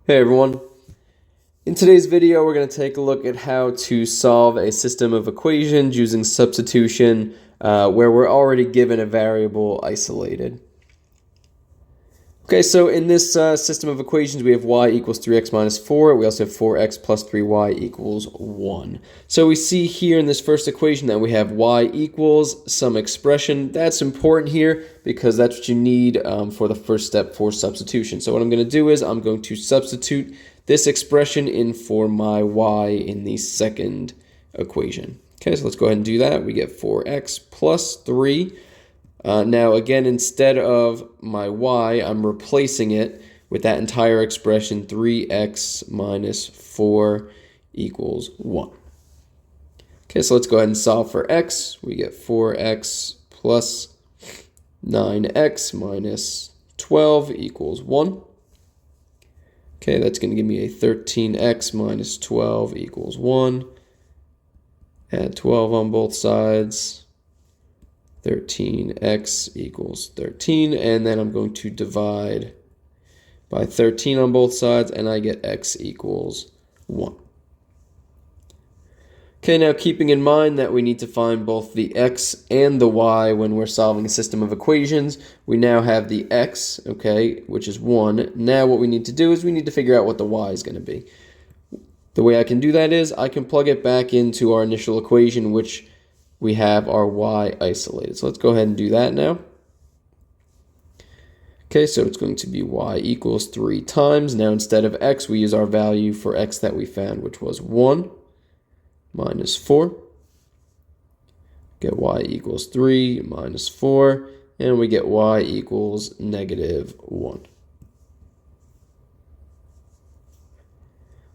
Hey everyone. In today's video, we're going to take a look at how to solve a system of equations using substitution where we're already given a variable isolated. Okay, so in this system of equations, we have y equals 3x minus 4. We also have 4x plus 3y equals 1. So we see here in this first equation that we have y equals some expression. That's important here because that's what you need for the first step for substitution. So what I'm going to do is I'm going to substitute this expression in for my y in the second equation. Okay, so let's go ahead and do that. We get 4x plus 3. Now, again, instead of my y, I'm replacing it with that entire expression, 3x minus 4 equals 1. Okay, so let's go ahead and solve for x. We get 4x plus 9x minus 12 equals 1. Okay, that's going to give me a 13x minus 12 equals 1. Add 12 on both sides. 13x equals 13, and then I'm going to divide by 13 on both sides, and I get x equals 1. Okay, now keeping in mind that we need to find both the x and the y when we're solving a system of equations, we now have the x, okay, which is 1. Now what we need to do is we need to figure out what the y is going to be. The way I can do that is I can plug it back into our initial equation, which we have our y isolated. So let's go ahead and do that now. Okay, so it's going to be y equals 3 times. Now instead of x, we use our value for x that we found, which was 1 minus 4. Get y equals 3 minus 4, and we get y equals negative 1.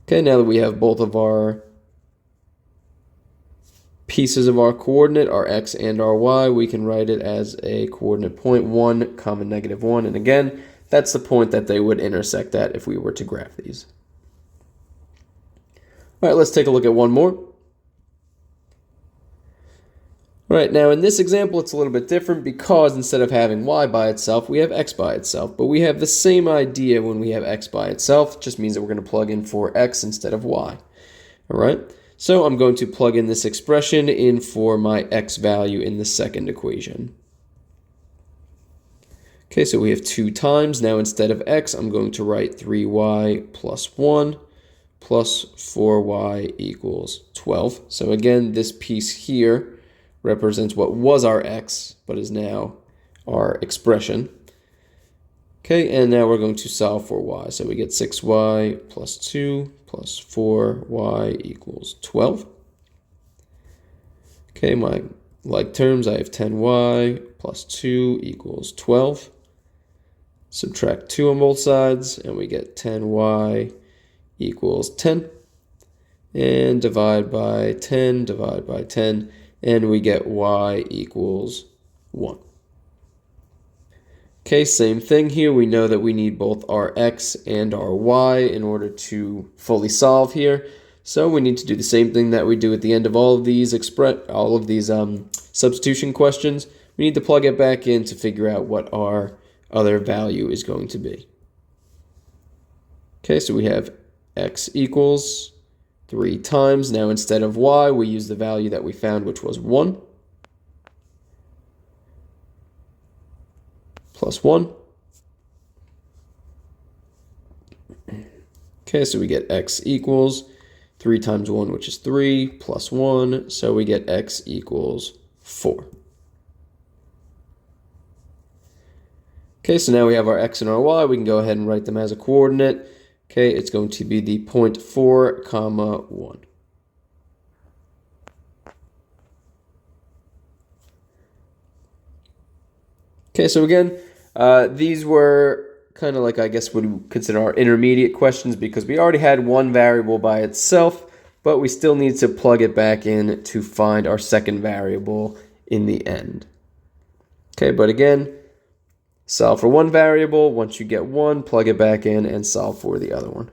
Okay, now that we have both of our pieces of our coordinate, our x and our y, we can write it as a coordinate point 1, comma negative 1. And again, that's the point that they would intersect at if we were to graph these. All right, let's take a look at one more. All right, now in this example, it's a little bit different because instead of having y by itself, we have x by itself. But we have the same idea when we have x by itself. It just means that we're going to plug in for x instead of y. All right. So I'm going to plug in this expression in for my x value in the second equation. Okay, so we have 2 times. Now instead of x, I'm going to write 3y plus 1 plus 4y equals 12. So again, this piece here represents what was our x, but is now our expression. Okay, and now we're going to solve for y. So we get 6y plus 2 plus 4y equals 12. Okay, my like terms, I have 10y plus 2 equals 12. Subtract 2 on both sides, and we get 10y equals 10. And divide by 10, and we get y equals 1. Okay, same thing here. We know that we need both our x and our y in order to fully solve here. So we need to do the same thing that we do at the end of all of these substitution questions. We need to plug it back in to figure out what our other value is going to be. Okay, so we have x equals 3 times. Now instead of y, we use the value that we found, which was 1. Plus 1. Okay, so we get x equals 3 times 1, which is 3, plus 1, so we get x equals 4. Okay, so now we have our x and our y. We can go ahead and write them as a coordinate. Okay, it's going to be the point 4, comma 1. Okay, so again, these were kind of like, I guess, what we consider our intermediate questions because we already had one variable by itself, but we still need to plug it back in to find our second variable in the end. Okay, but again, solve for one variable. Once you get one, plug it back in and solve for the other one.